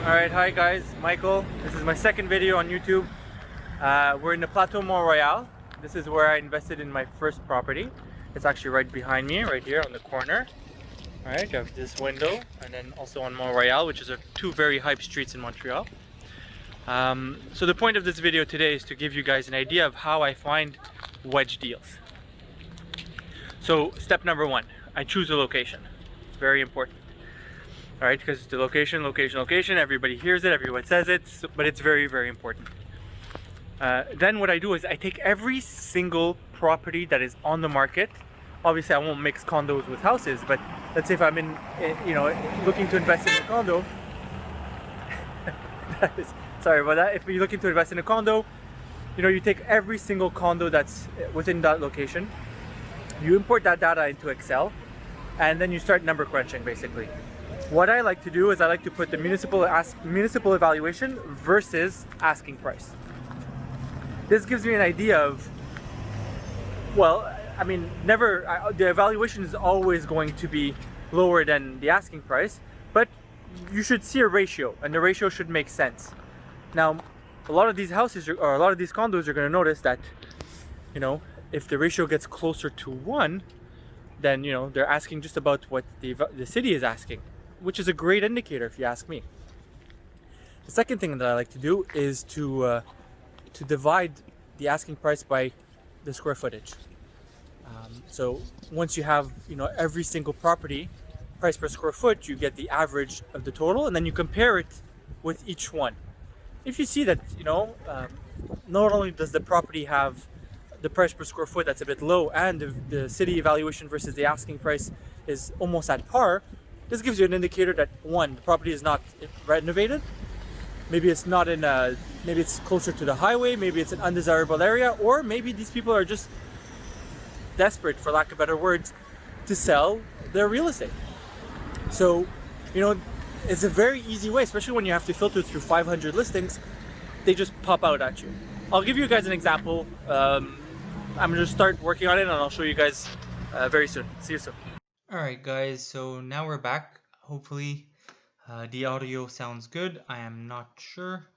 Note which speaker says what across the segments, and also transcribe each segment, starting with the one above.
Speaker 1: Alright, hi guys, Michael. This is my second video on YouTube. We're in the Plateau Mont Royal. This is where I invested in my first property. It's actually right behind me, right here on the corner. Alright, you have this window, and then also on Mont Royal, which is two very hype streets in Montreal. So the point of this video today is to give you guys an idea of how I find wedge deals. So step number one, I choose a location. Very important. All right, because the location, everybody hears it, everyone says it, but it's very, very important. Then what I do is I take every single property that is on the market. Obviously, I won't mix condos with houses, but let's say if I'm looking to invest in a condo. Sorry about that. If you're looking to invest in a condo, you take every single condo that's within that location. You import that data into Excel, and then you start number crunching, basically. What I like to do is I like to put the municipal evaluation versus asking price. This gives me an idea of, well, I mean, the evaluation is always going to be lower than the asking price, but you should see a ratio, and the ratio should make sense. Now, a lot of these houses or a lot of these condos, you're going to notice that, if the ratio gets closer to 1, then they're asking just about what the city is asking, which is a great indicator if you ask me. The second thing that I like to do is to divide the asking price by the square footage. So once you have every single property price per square foot, you get the average of the total, and then you compare it with each one. If you see that not only does the property have the price per square foot that's a bit low, and the city evaluation versus the asking price is almost at par, this gives you an indicator that one, the property is not renovated. Maybe it's not maybe it's closer to the highway, maybe it's an undesirable area, or maybe these people are just desperate, for lack of better words, to sell their real estate. So, it's a very easy way, especially when you have to filter through 500 listings, they just pop out at you. I'll give you guys an example. I'm gonna start working on it, and I'll show you guys very soon. See you soon. Alright guys, so now we're back. Hopefully the audio sounds good. I am not sure.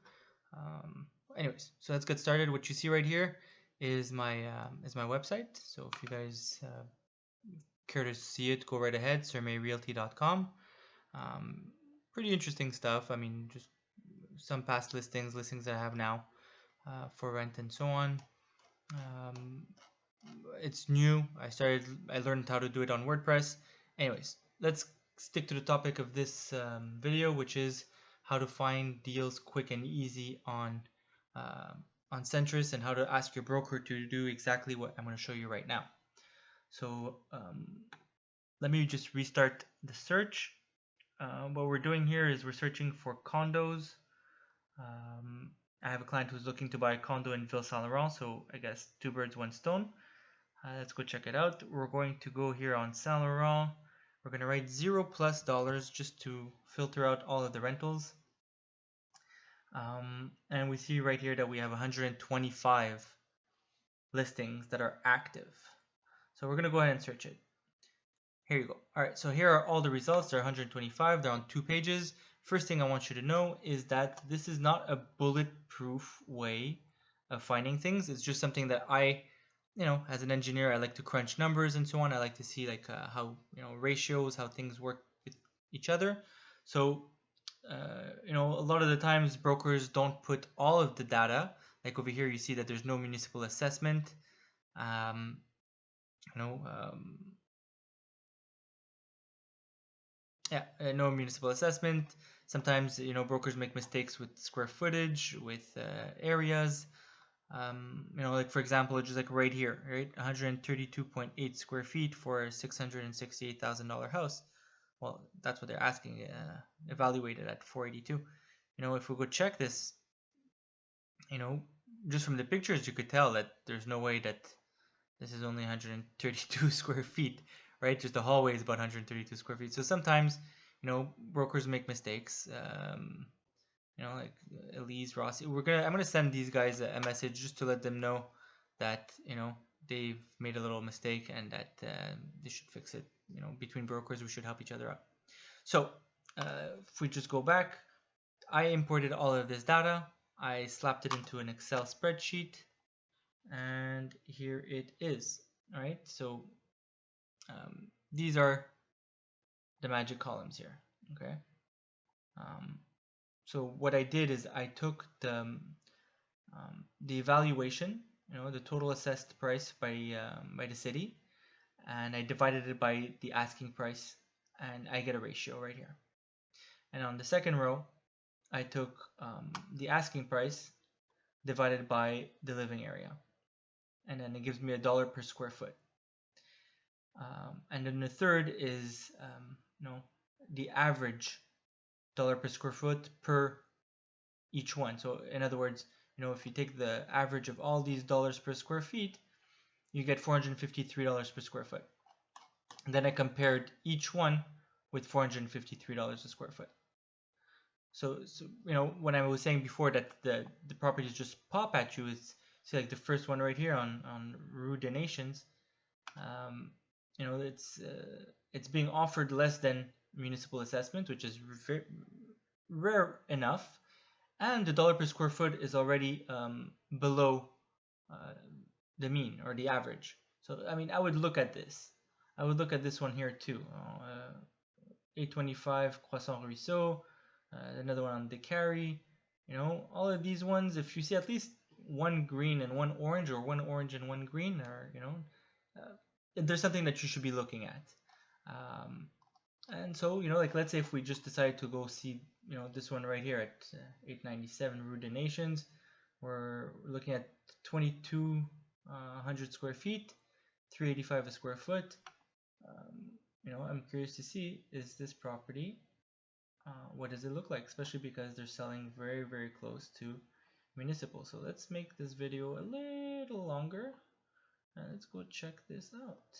Speaker 1: Anyways, so let's get started. What you see right here is my website. So if you guys care to see it, go right ahead, surmayrealty.com. Pretty interesting stuff. I mean, just some past listings that I have now for rent and so on. It's new. I learned how to do it on WordPress. Anyways, let's stick to the topic of this video, which is how to find deals quick and easy on Centris, and how to ask your broker to do exactly what I'm going to show you right now. So let me just restart the search. What we're doing here is we're searching for condos. I have a client who's looking to buy a condo in Ville Saint Laurent, so I guess two birds, one stone. Let's go check it out. We're going to go here on Saint Laurent. We're going to write $0+ just to filter out all of the rentals. And we see right here that we have 125 listings that are active. So we're going to go ahead and search it. Here you go. All right, so here are all the results. There are 125. They're on 2 pages. First thing I want you to know is that this is not a bulletproof way of finding things. It's just something that I, as an engineer, I like to crunch numbers and so on. I like to see how, ratios, how things work with each other. So, a lot of the times brokers don't put all of the data. Like over here, you see that there's no municipal assessment. No municipal assessment. Sometimes brokers make mistakes with square footage, with areas. Like for example, just like right here, right, 132.8 square feet for a $668,000 house. Well, that's what they're asking, evaluated at 482. If we go check this, just from the pictures, you could tell that there's no way that this is only 132 square feet. Right, just the hallway is about 132 square feet. So sometimes, brokers make mistakes. Like Elise, Rossi. I'm gonna send these guys a message just to let them know that they've made a little mistake and that they should fix it. Between brokers, we should help each other out. So if we just go back,
Speaker 2: I imported all of this data. I slapped it into an Excel spreadsheet, and here it is. All right, so these are the magic columns here. Okay. So what I did is I took the evaluation, the total assessed price by the city, and I divided it by the asking price, and I get a ratio right here. And on the second row, I took the asking price divided by the living area, and then it gives me $1 per square foot. And then the third is the average dollar per square foot per each one. So in other words, if you take the average of all these dollars per square feet, you get $453 per square foot. And then I compared each one with $453 a square foot. So when I was saying before that the properties just pop at you, it's like the first one right here on Rue des Nations. It's being offered less than municipal assessment, which is rare enough, and the dollar per square foot is already below the mean or the average. So I mean, I would look at this. I would look at this one here too. 825 Croissant Ruisseau, another one on Descaries. All of these ones, if you see at least one green and one orange, or one orange and one green, or there's something that you should be looking at. And so like let's say if we just decide to go see this one right here at 897 Rue des Nations, we're looking at 2,200 square feet, 385 a square foot. I'm curious to see, is this property, what does it look like, especially because they're selling very, very close to municipal. So let's make this video a little longer, and let's go check this out.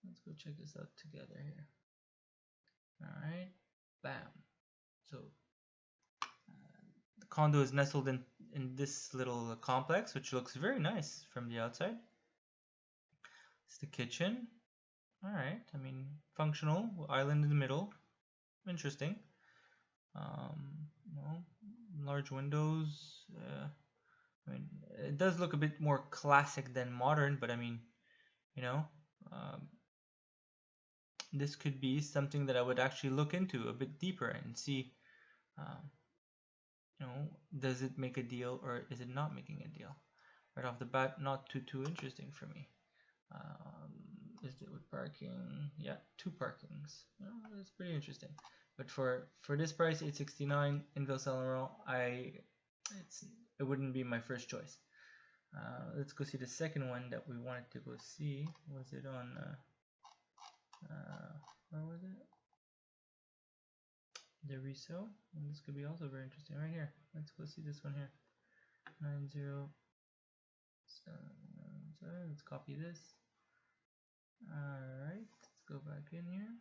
Speaker 2: Let's go check this out together here. All right, bam. So the condo is nestled in this little complex, which looks very nice from the outside. It's the kitchen. All right, I mean, functional, island in the middle, interesting. Large windows. I mean, it does look a bit more classic than modern, but I mean, this could be something that I would actually look into a bit deeper and see, does it make a deal or is it not making a deal? Right off the bat, not too interesting for me. Is it with parking? Yeah, 2 parkings. That's pretty interesting. But for this price, 869 in Ville Saint Laurent, it wouldn't be my first choice. Let's go see the second one that we wanted to go see. Was it on? Where was it? The Ruisseau. And this could be also very interesting right here. Let's go see this one here. 907. Let's copy this. Alright, let's go back in here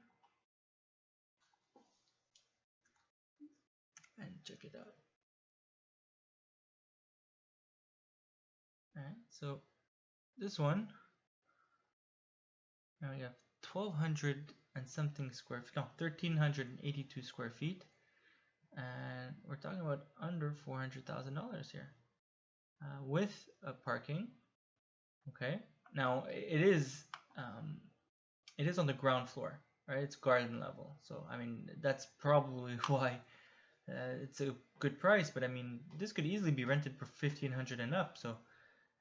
Speaker 2: and check it out. Alright, so this one, now we have 1,200 and something square feet, no, 1,382 square feet, and we're talking about under $400,000 here, with a parking. Okay, now it is on the ground floor, right? It's garden level, so I mean that's probably why it's a good price. But I mean, this could easily be rented for $1,500 and up. So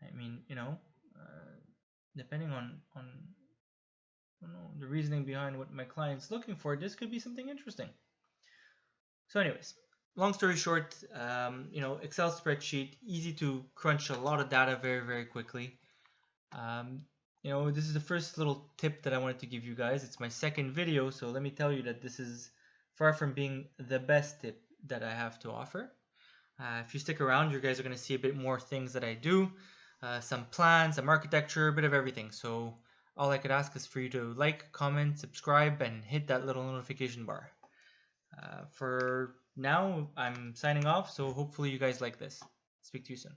Speaker 2: I mean, depending on the reasoning behind what my client's looking for, this could be something interesting. So anyways, long story short, Excel spreadsheet, easy to crunch a lot of data very, very quickly. This is the first little tip that I wanted to give you guys. It's my second video, so let me tell you that this is far from being the best tip that I have to offer. If you stick around, you guys are going to see a bit more things that I do, some plans, some architecture, a bit of everything. So all I could ask is for you to like, comment, subscribe, and hit that little notification bar. For now, I'm signing off, so hopefully you guys like this. Speak to you soon.